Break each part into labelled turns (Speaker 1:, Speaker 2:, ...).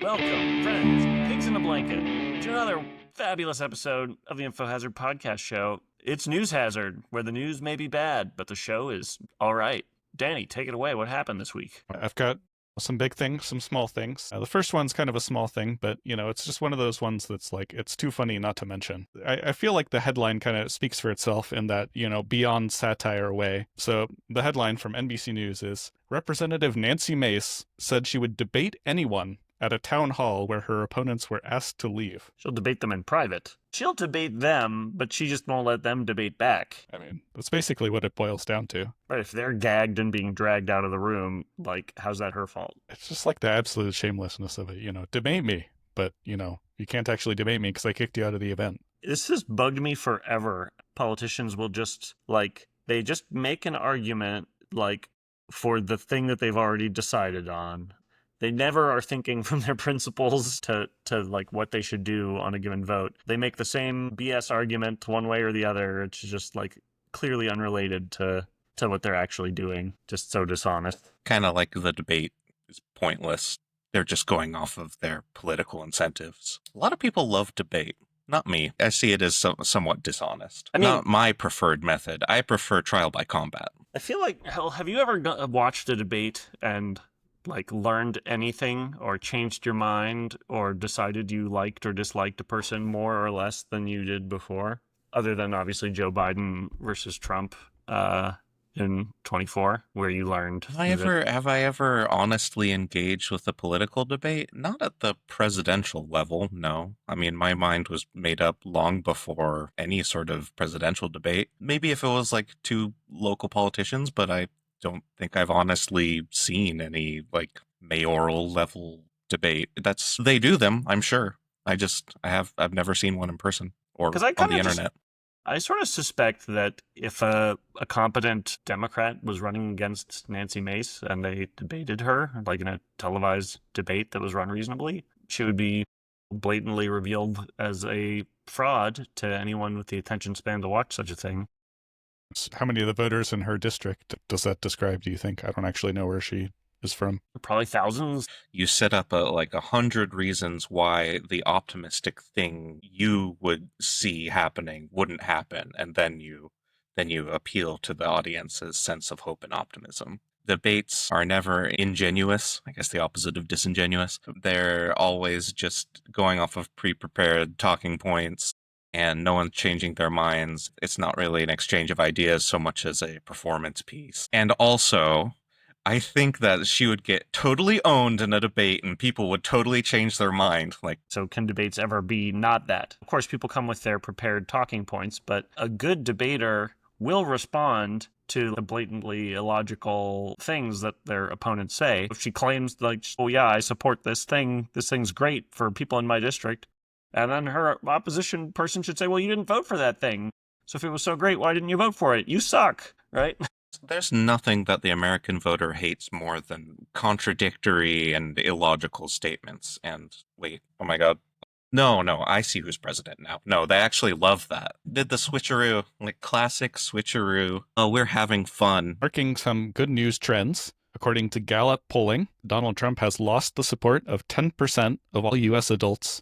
Speaker 1: Welcome, friends, pigs in a blanket, to another fabulous episode of the InfoHazard podcast show. It's NewsHazard, where the news may be bad, but the show is all right. Danny, take it away. What happened this week?
Speaker 2: I've got some big things, some small things. The first one's kind of a small thing, but, it's just one of those ones that's like, it's too funny not to mention. I feel like the headline kind of speaks for itself in that, beyond satire way. So the headline from NBC News is, Representative Nancy Mace said she would debate anyone at a town hall where her opponents were asked to leave.
Speaker 1: She'll debate them in private. She'll debate them, but she just won't let them debate back.
Speaker 2: I mean, that's basically what it boils down to.
Speaker 1: But if they're gagged and being dragged out of the room, how's that her fault?
Speaker 2: It's just like the absolute shamelessness of it, debate me, but, you can't actually debate me because I kicked you out of the event.
Speaker 1: This has bugged me forever. Politicians will just, they just make an argument, for the thing that they've already decided on. They never are thinking from their principles to what they should do on a given vote. They make the same BS argument one way or the other. It's just clearly unrelated to what they're actually doing. Just so dishonest.
Speaker 3: Kind of like the debate is pointless. They're just going off of their political incentives. A lot of people love debate. Not me. I see it as somewhat dishonest. Not my preferred method. I prefer trial by combat.
Speaker 1: I feel like, hell, have you ever watched a debate and learned anything or changed your mind or decided you liked or disliked a person more or less than you did before? Other than obviously Joe Biden versus Trump in 24, where you learned.
Speaker 3: Have I ever honestly engaged with a political debate? Not at the presidential level, no. I mean, my mind was made up long before any sort of presidential debate. Maybe if it was two local politicians, but I don't think I've honestly seen any mayoral level debate. They do them, I'm sure. I've never seen one in person or on the internet.
Speaker 1: I sort of suspect that if a competent Democrat was running against Nancy Mace and they debated her, in a televised debate that was run reasonably, she would be blatantly revealed as a fraud to anyone with the attention span to watch such a thing.
Speaker 2: How many of the voters in her district does that describe, do you think? I don't actually know where she is from.
Speaker 1: Probably thousands.
Speaker 3: You set up 100 reasons why the optimistic thing you would see happening wouldn't happen, and then you appeal to the audience's sense of hope and optimism. Debates are never ingenuous, I guess the opposite of disingenuous. They're always just going off of pre-prepared talking points, and no one's changing their minds. It's not really an exchange of ideas so much as a performance piece. And also, I think that she would get totally owned in a debate and people would totally change their mind.
Speaker 1: So can debates ever be not that? Of course, people come with their prepared talking points, but a good debater will respond to the blatantly illogical things that their opponents say. If she claims oh yeah, I support this thing's great for people in my district, and then her opposition person should say, well, you didn't vote for that thing. So if it was so great, why didn't you vote for it? You suck, right?
Speaker 3: There's nothing that the American voter hates more than contradictory and illogical statements. And wait, oh my God. No, I see who's president now. No, they actually love that. Did the switcheroo, classic switcheroo. Oh, we're having fun.
Speaker 2: Marking some good news trends. According to Gallup polling, Donald Trump has lost the support of 10% of all U.S. adults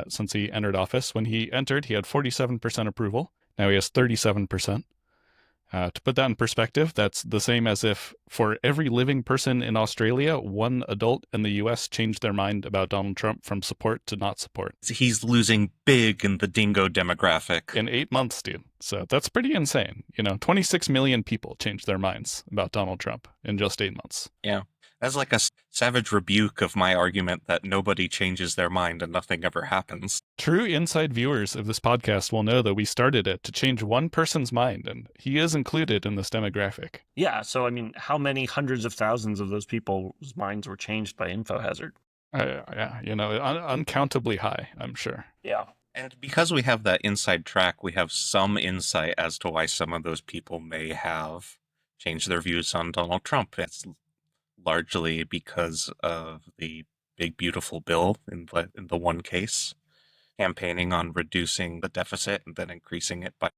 Speaker 2: since he entered office. When he entered, he had 47% approval. Now he has 37%. To put that in perspective, that's the same as if for every living person in Australia, one adult in the U.S. changed their mind about Donald Trump from support to not support.
Speaker 3: He's losing big in the dingo demographic.
Speaker 2: In 8 months, dude. So that's pretty insane. 26 million people changed their minds about Donald Trump in just 8 months.
Speaker 3: Yeah. That's a savage rebuke of my argument that nobody changes their mind and nothing ever happens.
Speaker 2: True inside viewers of this podcast will know that we started it to change one person's mind, and he is included in this demographic.
Speaker 1: Yeah, so how many hundreds of thousands of those people's minds were changed by InfoHazard?
Speaker 2: Yeah, uncountably high, I'm sure.
Speaker 1: Yeah.
Speaker 3: And because we have that inside track, we have some insight as to why some of those people may have changed their views on Donald Trump. It's largely because of the big, beautiful bill in the one case, campaigning on reducing the deficit and then increasing it by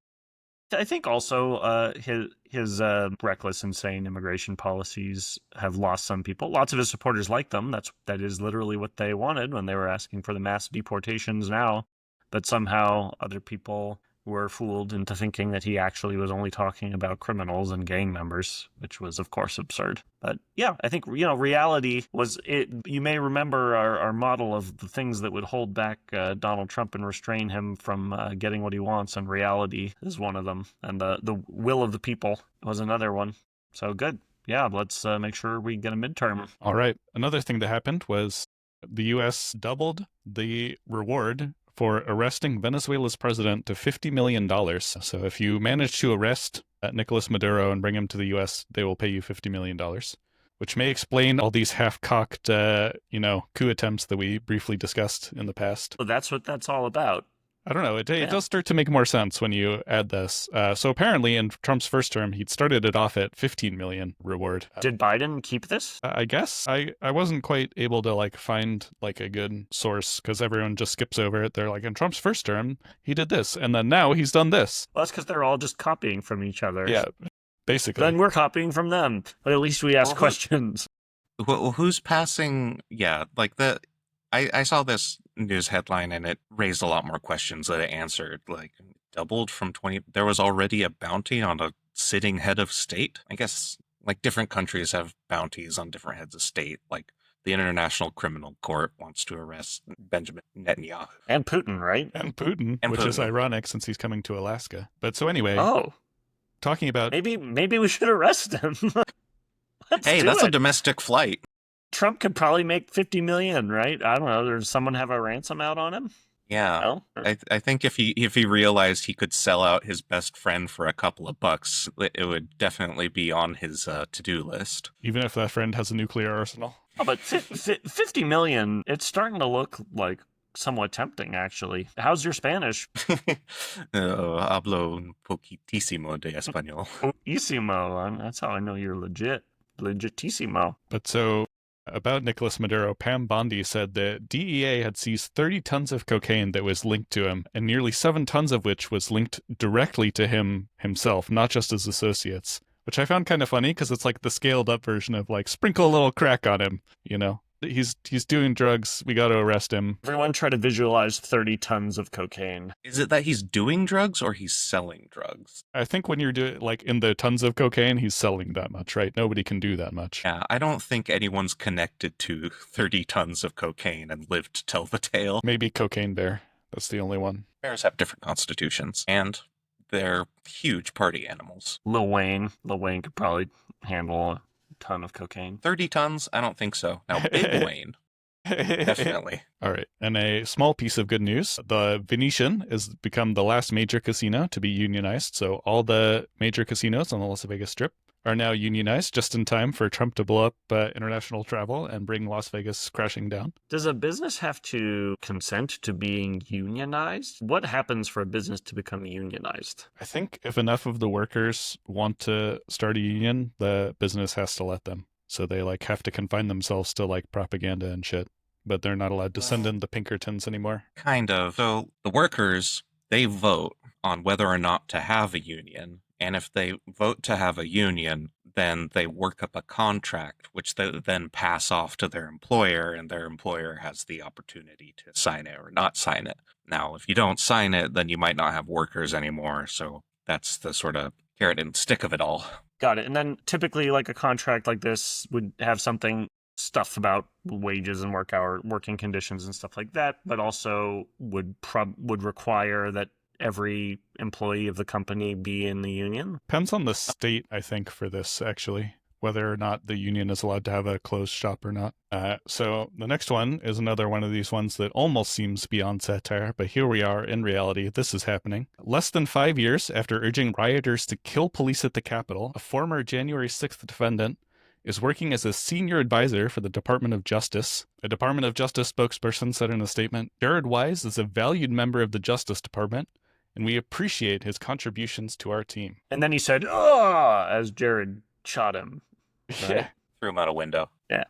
Speaker 1: I think also his reckless, insane immigration policies have lost some people. Lots of his supporters like them. That is literally what they wanted when they were asking for the mass deportations now. But somehow other people were fooled into thinking that he actually was only talking about criminals and gang members, which was, of course, absurd. But yeah, I think, reality was it. You may remember our model of the things that would hold back Donald Trump and restrain him from getting what he wants, and reality is one of them. And the will of the people was another one. So good. Yeah, let's make sure we get a midterm.
Speaker 2: All right. Another thing that happened was the U.S. doubled the reward for arresting Venezuela's president to $50 million. So if you manage to arrest Nicolas Maduro and bring him to the U.S., they will pay you $50 million, which may explain all these half-cocked, coup attempts that we briefly discussed in the past.
Speaker 1: So that's what that's all about.
Speaker 2: I don't know. It does start to make more sense when you add this. So apparently in Trump's first term, he'd started it off at 15 million reward.
Speaker 1: Did Biden keep this?
Speaker 2: I guess I wasn't quite able to find a good source because everyone just skips over it. They're like, in Trump's first term, he did this. And then now he's done this.
Speaker 1: Well, that's because they're all just copying from each other.
Speaker 2: Yeah, basically.
Speaker 1: Then we're copying from them. But at least we ask questions.
Speaker 3: Well, who's passing? Yeah, I saw this news headline and it raised a lot more questions than it answered. Doubled from 20. There was already a bounty on a sitting head of state. I guess different countries have bounties on different heads of state. The International Criminal Court wants to arrest Benjamin Netanyahu.
Speaker 1: And Putin, right?
Speaker 2: And Putin, which is ironic since he's coming to Alaska. But so anyway.
Speaker 1: Oh.
Speaker 2: Talking about...
Speaker 1: Maybe we should arrest him.
Speaker 3: Hey, that's a domestic flight.
Speaker 1: Trump could probably make 50 million, right? I don't know. Does someone have a ransom out on him?
Speaker 3: Yeah.
Speaker 1: No?
Speaker 3: I think if he realized he could sell out his best friend for a couple of bucks, it would definitely be on his to-do list.
Speaker 2: Even if that friend has a nuclear arsenal.
Speaker 1: Oh, but 50 million, it's starting to look somewhat tempting, actually. How's your Spanish?
Speaker 3: Hablo un poquitísimo de español.
Speaker 1: Poquísimo. That's how I know you're legit. Legitissimo.
Speaker 2: But so... About Nicolas Maduro, Pam Bondi said that DEA had seized 30 tons of cocaine that was linked to him, and nearly 7 tons of which was linked directly to himself, not just his associates. Which I found kind of funny, because it's the scaled-up version of, sprinkle a little crack on him, He's doing drugs, we gotta arrest him.
Speaker 1: Everyone try to visualize 30 tons of cocaine.
Speaker 3: Is it that he's doing drugs or he's selling drugs?
Speaker 2: I think when you're doing, in the tons of cocaine, he's selling that much, right? Nobody can do that much.
Speaker 3: Yeah, I don't think anyone's connected to 30 tons of cocaine and lived to tell the tale.
Speaker 2: Maybe Cocaine Bear. That's the only one.
Speaker 3: Bears have different constitutions, and they're huge party animals.
Speaker 1: Lil Wayne could probably handle a ton of cocaine.
Speaker 3: 30 tons? I don't think so. Now, Big Wayne. Definitely.
Speaker 2: All right. And a small piece of good news. The Venetian has become the last major casino to be unionized. So all the major casinos on the Las Vegas Strip are now unionized just in time for Trump to blow up international travel and bring Las Vegas crashing down.
Speaker 1: Does a business have to consent to being unionized? What happens for a business to become unionized?
Speaker 2: I think if enough of the workers want to start a union, the business has to let them. So they have to confine themselves to propaganda and shit. But they're not allowed to send in the Pinkertons anymore.
Speaker 3: Kind of. So the workers, they vote on whether or not to have a union. And if they vote to have a union, then they work up a contract, which they then pass off to their employer, and their employer has the opportunity to sign it or not sign it. Now, if you don't sign it, then you might not have workers anymore. So that's the sort of carrot and stick of it all.
Speaker 1: Got it. And then typically a contract like this would have stuff about wages and working conditions and stuff like that, but also would require that every employee of the company be in the union?
Speaker 2: Depends on the state, I think, for this, actually, whether or not the union is allowed to have a closed shop or not. So the next one is another one of these ones that almost seems beyond satire, but here we are in reality. This is happening. Less than 5 years after urging rioters to kill police at the Capitol, a former January 6th defendant is working as a senior advisor for the Department of Justice. A Department of Justice spokesperson said in a statement, "Jared Wise is a valued member of the Justice Department, and we appreciate his contributions to our team."
Speaker 1: And then he said, "Oh," as Jared shot him. Right?
Speaker 2: Yeah.
Speaker 3: Threw him out a window.
Speaker 1: Yeah.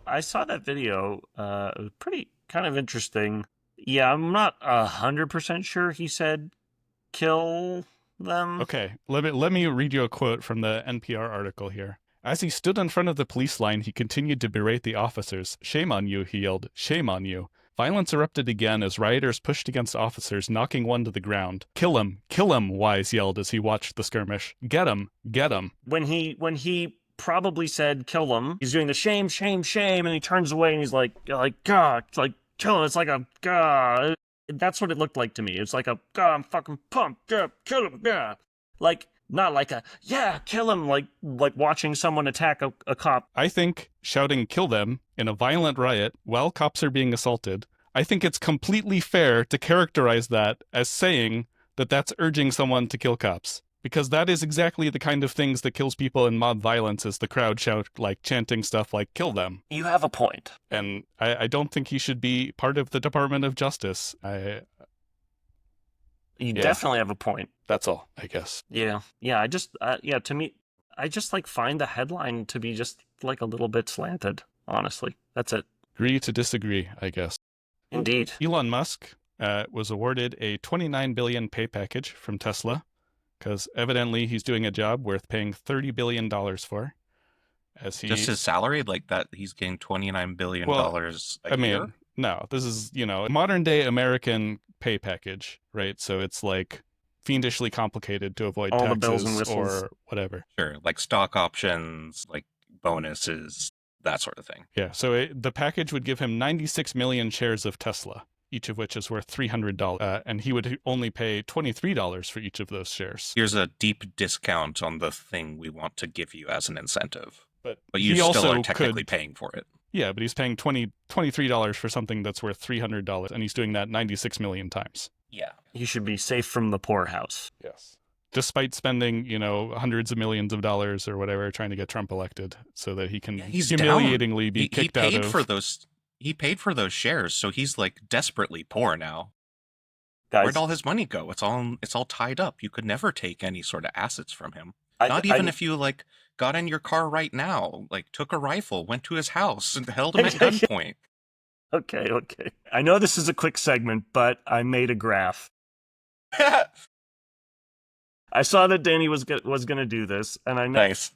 Speaker 1: I saw that video. It was pretty kind of interesting. Yeah, I'm not 100% sure he said kill them.
Speaker 2: Okay, let me read you a quote from the NPR article here. As he stood in front of the police line, he continued to berate the officers. "Shame on you," he yelled. "Shame on you." Violence erupted again as rioters pushed against officers, knocking one to the ground. Kill him, Wise yelled as he watched the skirmish. Get him, get him.
Speaker 1: When he probably said kill him, he's doing the shame, shame, shame, and he turns away and he's like, God, like, kill him. It's like a, God. That's what it looked like to me. It's like a, God, I'm fucking pumped. Yeah, kill him, yeah. Like, not like a, yeah, kill him, like watching someone attack a cop.
Speaker 2: I think shouting "kill them" in a violent riot while cops are being assaulted, I think it's completely fair to characterize that as saying that that's urging someone to kill cops. Because that is exactly the kind of things that kills people in mob violence, is the crowd shout, like, chanting stuff like "kill them."
Speaker 1: You have a point.
Speaker 2: And I don't think he should be part of the Department of Justice.
Speaker 1: You definitely have a point.
Speaker 2: That's all, I guess.
Speaker 1: Yeah. I just, to me, I just like find the headline to be just like a little bit slanted, honestly. That's it.
Speaker 2: Agree to disagree, I guess.
Speaker 1: Indeed.
Speaker 2: Elon Musk was awarded a $29 billion pay package from Tesla because evidently he's doing a job worth paying $30 billion for.
Speaker 3: Just his salary, like that, he's getting $29 billion a year?
Speaker 2: No, this is, a modern day American pay package, right? So it's like fiendishly complicated to avoid
Speaker 1: all
Speaker 2: taxes
Speaker 1: the bells and whistles
Speaker 2: or whatever.
Speaker 3: Sure, like stock options, like bonuses, that sort of thing.
Speaker 2: Yeah, so the package would give him 96 million shares of Tesla, each of which is worth $300, and he would only pay $23 for each of those shares.
Speaker 3: Here's a deep discount on the thing we want to give you as an incentive. But you
Speaker 2: he
Speaker 3: still
Speaker 2: also
Speaker 3: are technically paying for it.
Speaker 2: Yeah, but he's paying $23 for something that's worth $300, and he's doing that 96 million times.
Speaker 3: Yeah.
Speaker 1: You should be safe from the poorhouse.
Speaker 2: Yes. Despite spending, hundreds of millions of dollars or whatever trying to get Trump elected so that he can humiliatingly be kicked out of...
Speaker 3: He paid for those shares, so he's like desperately poor now.
Speaker 1: Guys,
Speaker 3: where'd all his money go? It's all tied up. You could never take any sort of assets from him. Not even if you like got in your car right now, like took a rifle, went to his house and held him at gunpoint.
Speaker 1: Okay. I know this is a quick segment, but I made a graph. I saw that Danny was going to do this, and I know
Speaker 3: Nice.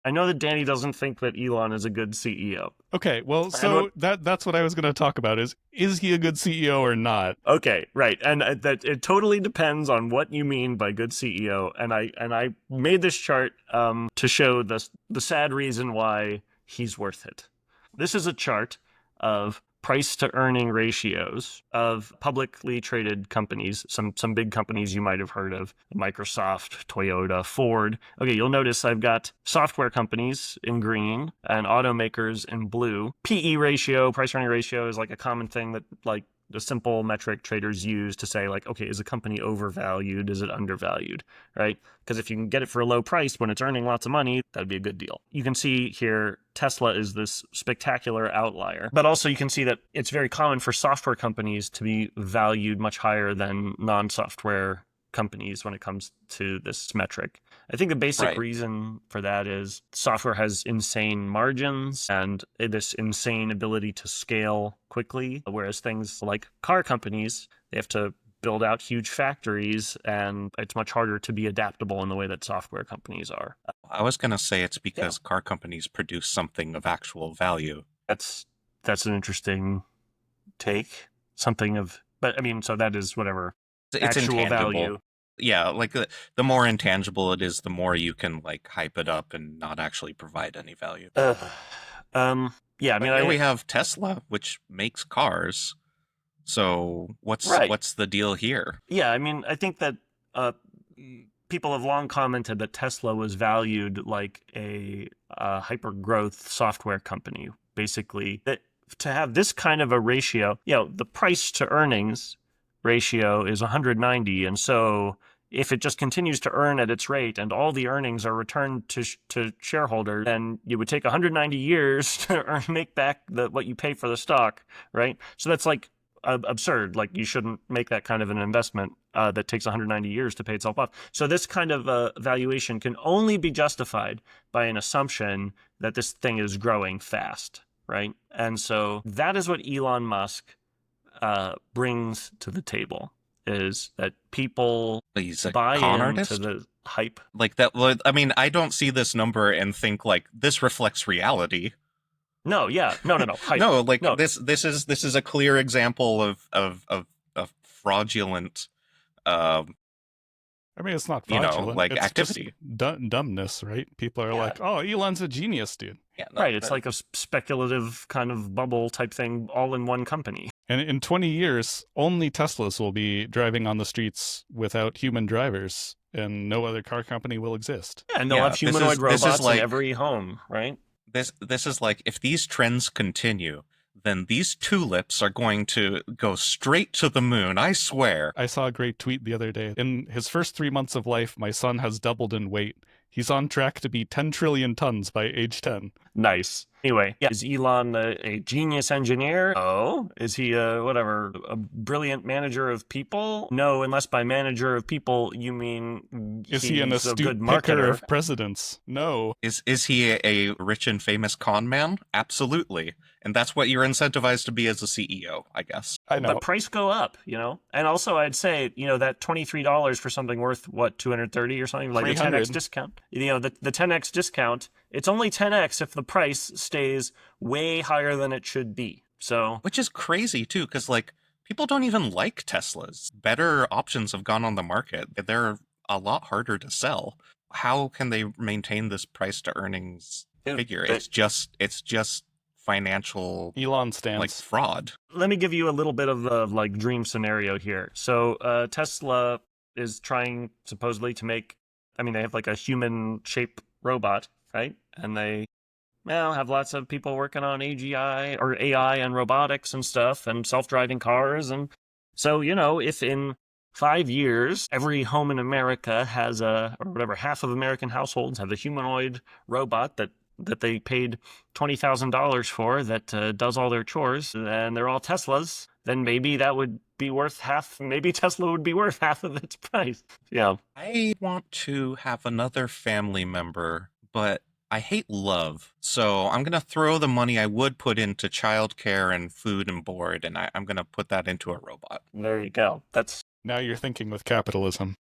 Speaker 1: I know that Danny doesn't think that Elon is a good CEO.
Speaker 2: Okay, well, so that's what I was going to talk about is he a good CEO or not?
Speaker 1: Okay, right. And that it totally depends on what you mean by good CEO. And I made this chart to show the sad reason why he's worth it. This is a chart of price to earning ratios of publicly traded companies, some big companies you might have heard of, Microsoft, Toyota, Ford. Okay, you'll notice I've got software companies in green and automakers in blue. PE ratio, price earning ratio, is like a common thing that like the simple metric traders use to say like, okay, is a company overvalued? Is it undervalued? Right? Because if you can get it for a low price when it's earning lots of money, that'd be a good deal. You can see here, Tesla is this spectacular outlier, but also you can see that it's very common for software companies to be valued much higher than non-software companies when it comes to this metric. I think the basic reason for that is software has insane margins and this insane ability to scale quickly, whereas things like car companies, they have to build out huge factories and it's much harder to be adaptable in the way that software companies are.
Speaker 3: I was going to say it's because car companies produce something of actual value.
Speaker 1: That's an interesting take. But I mean, so that is whatever.
Speaker 3: It's
Speaker 1: actual
Speaker 3: intangible.
Speaker 1: Value.
Speaker 3: Yeah, like the more intangible it is, the more you can like hype it up and not actually provide any value.
Speaker 1: Yeah, I mean,
Speaker 3: we have Tesla, which makes cars. So what's the deal here?
Speaker 1: Yeah, I mean, I think that people have long commented that Tesla was valued like a hyper-growth software company. Basically, that to have this kind of a ratio, the price to earnings ratio is 190, and so if it just continues to earn at its rate and all the earnings are returned to shareholders, then you would take 190 years to make back what you pay for the stock, right? So that's like absurd. Like you shouldn't make that kind of an investment that takes 190 years to pay itself off. So this kind of valuation can only be justified by an assumption that this thing is growing fast, right? And so that is what Elon Musk brings to the table. is that people
Speaker 3: He's a
Speaker 1: buy
Speaker 3: con
Speaker 1: into
Speaker 3: artist?
Speaker 1: the hype.
Speaker 3: Like that. I mean, I don't see this number and think like this reflects reality.
Speaker 1: No, yeah, no, hype.
Speaker 3: No, like
Speaker 1: No,
Speaker 3: this is a clear example of fraudulent, um,
Speaker 2: I mean, it's not
Speaker 3: you know,
Speaker 2: fraudulent.
Speaker 3: like
Speaker 2: It's
Speaker 3: activity.
Speaker 2: just dumbness, right? People are
Speaker 1: Yeah.
Speaker 2: like, "Oh, Elon's a genius, dude."
Speaker 3: Yeah, no,
Speaker 1: right. It's like a speculative kind of bubble type thing, all in one company.
Speaker 2: And in 20 years, only Teslas will be driving on the streets without human drivers, and no other car company will exist.
Speaker 1: Yeah, and they'll
Speaker 3: Yeah,
Speaker 1: have
Speaker 3: this
Speaker 1: humanoid
Speaker 3: is
Speaker 1: robots
Speaker 3: like-
Speaker 1: in every home, right?
Speaker 3: this is like if these trends continue, then these tulips are going to go straight to the moon. I swear.
Speaker 2: I saw a great tweet the other day. In his first 3 months of life, my son has doubled in weight. He's on track to be 10 trillion tons by age 10.
Speaker 1: Nice. Anyway, yeah, is Elon a genius engineer? Oh, is he a brilliant manager of people? No, unless by manager of people you mean
Speaker 2: Is he an
Speaker 1: he's a
Speaker 2: astute
Speaker 1: good
Speaker 2: picker
Speaker 1: marketer.
Speaker 2: of presidents? No.
Speaker 3: Is he a rich and famous con man? Absolutely. And that's what you're incentivized to be as a CEO, I guess.
Speaker 2: I know.
Speaker 1: But price go up, And also I'd say, that $23 for something worth, what, 230 or something? Like the
Speaker 2: 300.
Speaker 1: 10x discount. The 10x discount, it's only 10x if the price stays way higher than it should be. So,
Speaker 3: Which is crazy, too, because, like, people don't even like Teslas. Better options have gone on the market. They're a lot harder to sell. How can they maintain this price to earnings figure? It's just financial,
Speaker 2: Elon stands.
Speaker 3: like, fraud.
Speaker 1: let me give you a little bit of the dream scenario here. So Tesla is trying supposedly to make, they have like a human shaped robot, right? And they have lots of people working on AGI or AI and robotics and stuff and self-driving cars. And so, if in 5 years, every home in America has half of American households have a humanoid robot that they paid $20,000 for that does all their chores, and they're all Teslas, then maybe that would be worth half. Maybe Tesla would be worth half of its price. Yeah.
Speaker 3: I want to have another family member, but I hate love. So I'm going to throw the money I would put into childcare and food and board, and I'm going to put that into a robot.
Speaker 1: There you go. That's
Speaker 2: Now you're thinking with capitalism.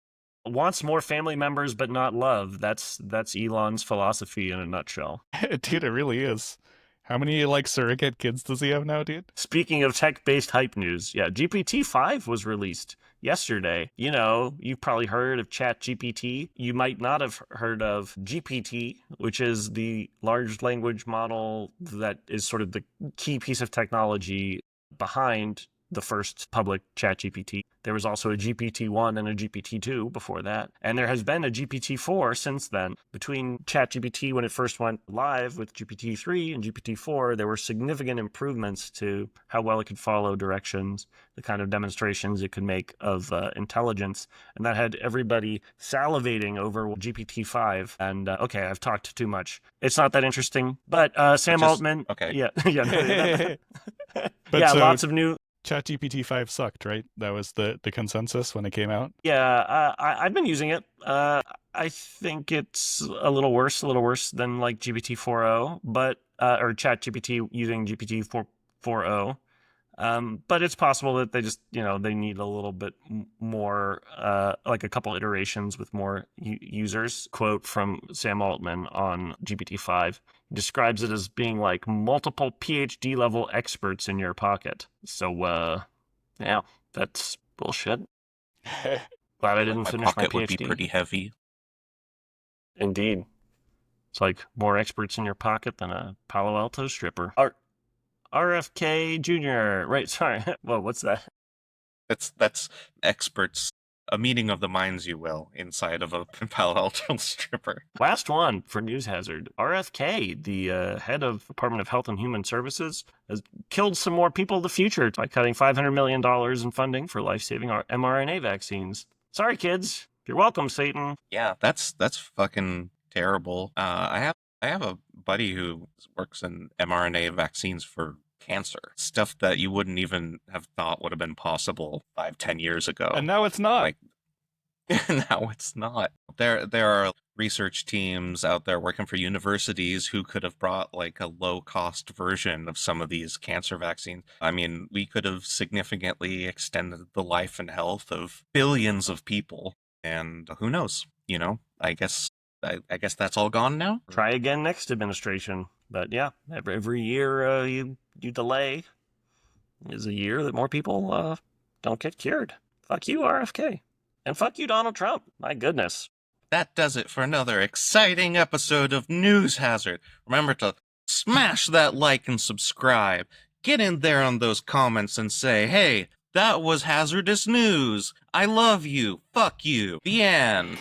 Speaker 1: wants more family members, but not love. That's Elon's philosophy in a nutshell.
Speaker 2: Dude, it really is. How many, surrogate kids does he have now, dude?
Speaker 1: Speaking of tech-based hype news, yeah, GPT-5 was released yesterday. You've probably heard of ChatGPT. You might not have heard of GPT, which is the large language model that is sort of the key piece of technology behind the first public ChatGPT. There was also a GPT-1 and a GPT-2 before that. And there has been a GPT-4 since then. Between ChatGPT, when it first went live with GPT-3 and GPT-4, there were significant improvements to how well it could follow directions, the kind of demonstrations it could make of intelligence. And that had everybody salivating over GPT-5. And okay, I've talked too much. It's not that interesting. But Sam Altman...
Speaker 3: Okay.
Speaker 1: Yeah.
Speaker 2: But
Speaker 1: yeah,
Speaker 2: so-
Speaker 1: lots of new...
Speaker 2: ChatGPT 5 sucked, right? That was the consensus when it came out.
Speaker 1: Yeah, I've been using it. I think it's a little worse than like GPT-4o, but or ChatGPT using GPT-4o. But it's possible that they just, they need a little bit more, like a couple iterations with more users. Quote from Sam Altman on GPT-5. He describes it as being like multiple PhD level experts in your pocket. So, yeah, that's bullshit. Glad I didn't
Speaker 3: My
Speaker 1: finish my
Speaker 3: pocket
Speaker 1: PhD.
Speaker 3: would be pretty heavy.
Speaker 1: Indeed. It's like more experts in your pocket than a Palo Alto stripper. RFK Jr. Right, sorry. Whoa, what's that?
Speaker 3: That's experts, a meeting of the minds, you will, inside of a Palo Alto stripper.
Speaker 1: Last one for NewsHazard. RFK, the head of Department of Health and Human Services, has killed some more people in the future by cutting $500 million in funding for life-saving mRNA vaccines. Sorry, kids. You're welcome, Satan.
Speaker 3: Yeah, that's fucking terrible. I have a buddy who works in mRNA vaccines for cancer. Stuff that you wouldn't even have thought would have been possible 5-10 years ago.
Speaker 2: And now it's not.
Speaker 3: Like, Now it's not. There are research teams out there working for universities who could have brought like a low-cost version of some of these cancer vaccines. I mean, we could have significantly extended the life and health of billions of people, and who knows? You know, I guess that's all gone now.
Speaker 1: Try again next administration. But yeah, every year you delay is a year that more people don't get cured. Fuck you, RFK. And fuck you, Donald Trump. My goodness.
Speaker 3: That does it for another exciting episode of NewsHazard. Remember to smash that like and subscribe. Get in there on those comments and say, hey, that was hazardous news. I love you. Fuck you. The end.